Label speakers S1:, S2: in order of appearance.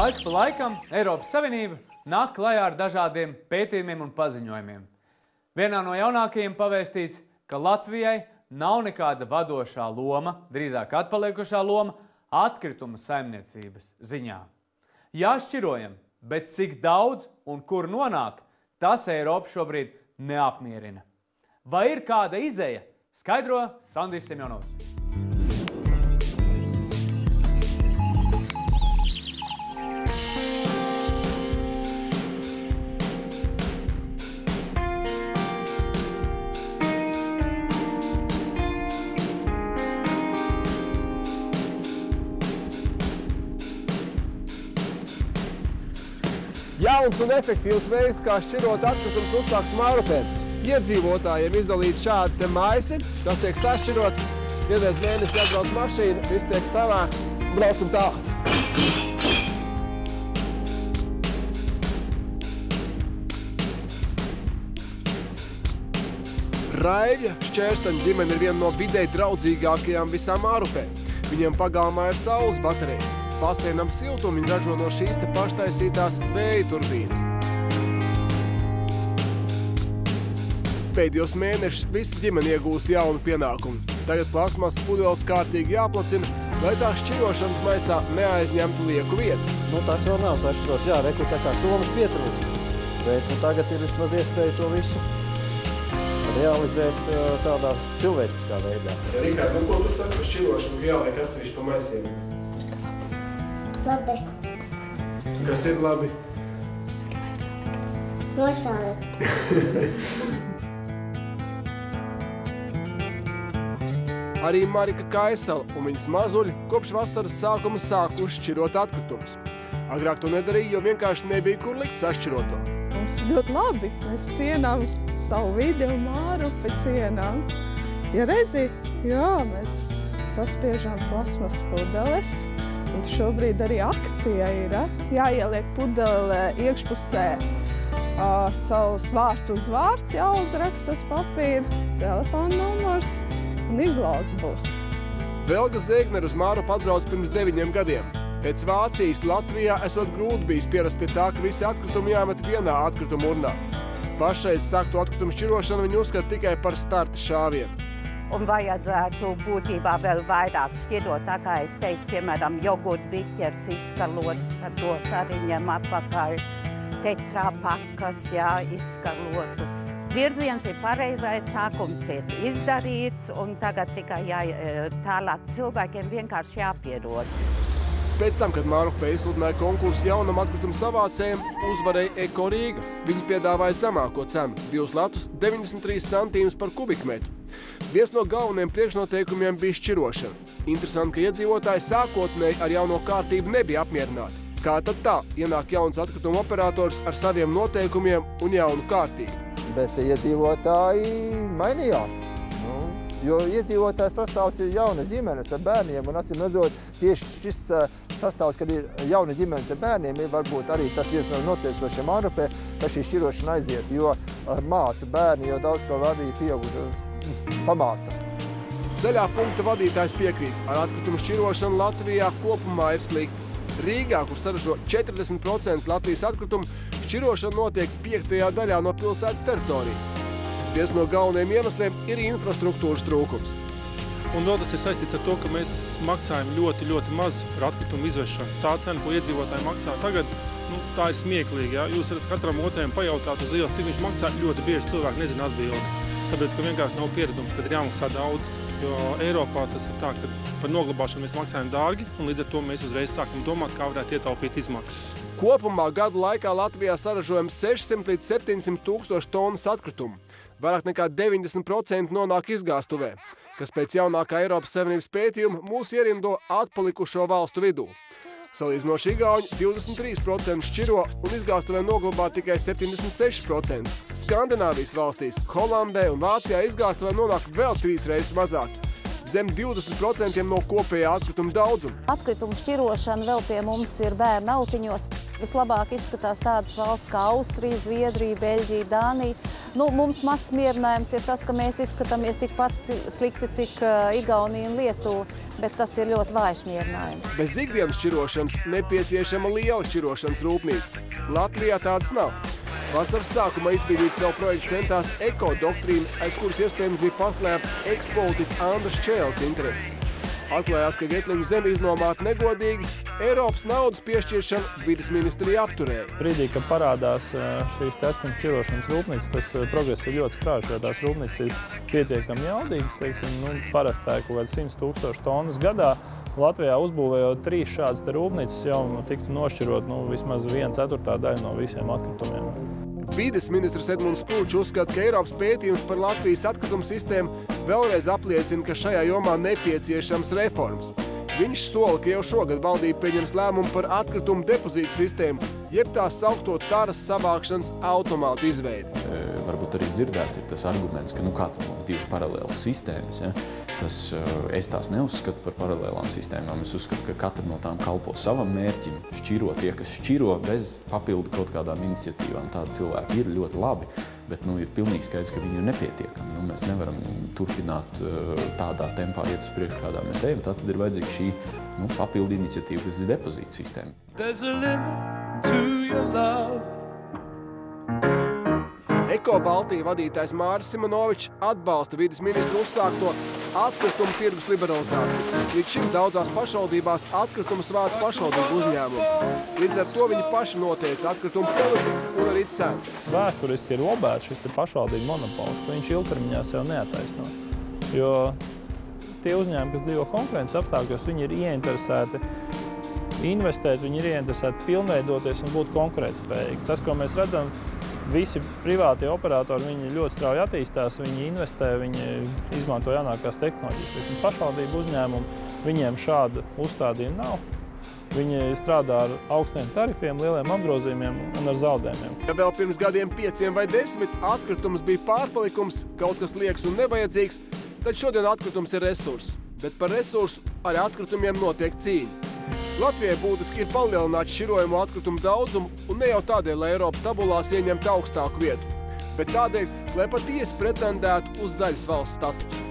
S1: Laiku pa laikam Eiropas Savienība nāk klajā ar dažādiem pētījumiem un paziņojumiem. Vienā no jaunākajiem pavēstīts, ka Latvijai nav nekāda vadošā loma, drīzāk atpaliekušā loma, atkrituma saimniecības ziņā. Jā, šķirojam, bet cik daudz un kur nonāk, tas Eiropu šobrīd neapmierina. Vai ir kāda izeja? Skaidro Sandijs Semjonovs.
S2: Jauns un efektīvs veids, kā šķirot atkritumus, uzsākts Mārupē. Iedzīvotājiem izdalīt šādi te maisi, tas tiek sašķirots, vienreiz mēnesi atbrauc mašīna, viss tiek savākts, braucam tā. Raivja Šķērstaņa ģimene ir viena no videi draudzīgākajām visā Mārupē. Viņiem pagalmā ir saules baterijas. Basēnam siltumu viņi ražo no šīs te paštaisītās vēja turbīnas. Pēdējos mēnešus visa ģimene iegūs jaunu pienākumu. Tagad plasmasas pudeles kārtīgi jāplacina, lai tā šķirošanas maisā neaizņemtu lieku vietu.
S3: Tas vēl nav sašķirots, jā, reku tā kā somas pietrūkst. Bet tagad ir vismaz iespēja to visu realizēt tādā cilvēciskā veidā.
S2: Rikard, ko tu saki par šķirošanu, ka jāliek atsevišķi pa maisiem?
S4: Labi.
S2: Kas ir labi?
S4: Nosāliet.
S2: Arī Marika Kaisala un viņas mazuļi kopš vasaras sākuma sākuši šķirot atkritumus. Agrāk to nedarīja, jo vienkārši nebija kur likt sašķiroto.
S5: Mums ir ļoti labi. Mēs cienām savu vidi un Mārupi cienām. Ja redzi, jā, mēs saspiežam plasmas pudeles. Un šobrīd arī akcija ir, jāieliek pudele iekšpusē savus vārds uz vārds, jāuzrakstas papīra, telefona numurs un izlauze būs.
S2: Velga Zēgner uz Mārupu atbrauc pirms 9 gadiem. Pēc Vācijas Latvijā esot grūti bijis pierast pie tā, ka visi atkritumi jāmet vienā atkrituma urnā. Pašreiz sākto atkritumu šķirošanu viņi uzskata tikai par starta šāvienu.
S6: Un vajadzētu būtībā vēl vairāk šķirot, tā kā es teicu, piemēram, jogurt biķers izskalots, tad tos arī ņem atpakaļ, tetrapakas, jā, izskalotas. Virziens ir pareizais, sākums ir izdarīts, un tagad tikai tālāk cilvēkiem vienkārši jāpierod.
S2: Pēc tam, kad Mārupē izsludināja konkursu jaunam atkritumu savācējiem, uzvarēja Eko Rīga. Viņi piedāvāja zemāko cenu – 2 latus 93 centīmus par kubikmetru. Viens no galvenajiem priekšnoteikumiem bija šķirošana. Interesanti, ka iedzīvotāji sākotnēji ar jauno kārtību nebija apmierināti. Kā tad tā? Ienāk jauns atkrituma operators ar saviem noteikumiem un jaunu kārtību.
S3: Bet iedzīvotāji mainījās. Jo iedzīvotāju sastāvs ir jaunas ģimenes ar bērniem, un acīm redzot, tieši šis sastāvs, kad ir jauna ģimenes ar bērniem, ir varbūt arī tas viens no noteicošiem Mārupē, ka šī šķirošana aiziet, jo māca bērni jau daudz ko arī pieauguši pamāca.
S2: Zaļā punkta vadītājs piekrīt, ar atkritumu šķirošanu Latvijā kopumā ir slikti. Rīgā, kur saražo 40% Latvijas atkritumu, šķirošana notiek 5. daļā no pilsētas teritorijas. Viens no galvenajiem iemesliem ir infrastruktūras trūkums.
S7: Un vēl tas ir saistīts ar to, ka mēs maksājam ļoti, ļoti maz par atkritumu izvešanu. Tā cena, ko iedzīvotāji maksā tagad, tā ir smieklīga. Ja? Jūs varat katram otrajam pajautāt uz ielas, cik viņš maksā, ļoti bieži cilvēki nezina atbildi. Tāpēc, ka vienkārši nav pieredums, kad ir jāmaksā daudz. Jo Eiropā tas ir tā, ka par noglabāšanu mēs maksājam dārgi, un līdz ar to mēs uzreiz sākam domāt, kā varētu ietaupīt izmaksas.
S2: Kopumā gadu laikā Latvijā saražojam 600 līdz 700 tūkstoši tonnas atkritumu. Vairāk nekā 90% nonāk izgāstuvē, kas pēc jaunākā Eiropas Savienības pētījuma mūs ierindo atpalikušo valstu vidū. Salīdzinoši igauņi 23% šķiro un izgāstuvē noglabā tikai 76%. Skandināvijas valstīs, Holandē un Vācijā izgāstuvē nonāk vēl 3 reizes mazāk. zem 20% no kopējā atkrituma daudzuma.
S8: Atkritumu šķirošana vēl pie mums ir bērnu autiņos. Vislabāk izskatās tādas valsts kā Austrija, Zviedrija, Beļģija, Dānija. Mums mazs mierinājums ir tas, ka mēs izskatāmies tikpat slikti, cik Igaunija un Lietuva, bet tas ir ļoti vājš mierinājums.
S2: Bez ikdienas šķirošanas nepieciešama liela šķirošanas rūpnīca. Latvijā tādas nav. Vasaras sākumā izpildīt savu projektu centās Eko-doktrīna, aiz kuras iespējams bija paslēpts ekspolitika Andras Čēles intereses. Atklājās, ka Getliņu zemi iznomāt negodīgi, Eiropas naudas piešķiršanu vides ministrija apturēja.
S9: Brīdī, kad parādās šīs atkritumu šķirošanas rūpnīcas, tas progress ir ļoti strauji, jo tās rūpnīcas ir pietiekami jaudīgas, parasti tā ir kaut kāds 100 000 tonnas gadā. Latvijā uzbūvējot 3 šādas rūpnīcas jau tiktu nošķirot vismaz 1/4 daļa no visiem atkritumiem.
S2: Vides ministrs Edmunds Pūčs uzskata, ka Eiropas pētījums par Latvijas atkritumu sistēmu vēlreiz apliecina, ka šajā jomā nepieciešams reformas. Viņš sola, ka jau šogad valdība pieņems lēmumu par atkritumu depozītu sistēmu, jeb tā saukto taras savākšanas automātu izveidi.
S10: Varbūt arī dzirdēts ir tas arguments, ka kā tad mums 2 paralēlas sistēmas. Ja? Es tās neuzskatu par paralēlām sistēmām. Es uzskatu, ka katra no tām kalpo savam mērķim, šķiro tie, kas šķiro bez papildu kaut kādām iniciatīvām. Tādi cilvēki ir ļoti labi, bet ir pilnīgi skaidrs, ka viņi ir nepietiekami. Mēs nevaram turpināt tādā tempā iet uz priekšu, kādā mēs ejam. Tad ir vajadzīga šī papildu iniciatīva, kas ir depozīta sistēma.
S2: Eko Baltija vadītājs Māris Simonovičs atbalsta vides ministru uzsākto atkritumu tirgus liberalizāciju. Līdz šim daudzās pašvaldībās atkritumus vāc pašvaldību uzņēmumu. Līdz ar to viņi paši noteica atkritumu politiku un arī cenu.
S9: Vēsturiski ir lobēts šis pašvaldību monopols, ka viņš ilgtermiņā sev neataisno. Jo tie uzņēmumi, kas dzīvo konkurences apstākļos, viņi ir ieinteresēti investēt, viņi ir ieinteresēti pilnveidoties un būt konkurētspējīgi. Tas, ko mēs redzam, visi privātie operatori, viņi ļoti strauji attīstās, viņi investē, viņi izmanto jaunākās tehnoloģijas. Pašvaldību uzņēmumi, viņiem šādu uzstādījumu nav. Viņi strādā ar augstiem tarifiem, lieliem apgrozījumiem un ar zaudējumiem.
S2: Ja vēl pirms gadiem 5 vai 10 atkritums bija pārpalikums, kaut kas liekas un nevajadzīgs, tad šodien atkritums ir resurss. Bet par resursu arī atkritumiem notiek cīņa. Latvijai būtiski ir palielināt šķirojamo atkritumu daudzumu un ne jau tādēļ, lai Eiropas tabulās ieņemtu augstāku vietu, bet tādēļ, lai patiesi pretendētu uz zaļas valsts statusu.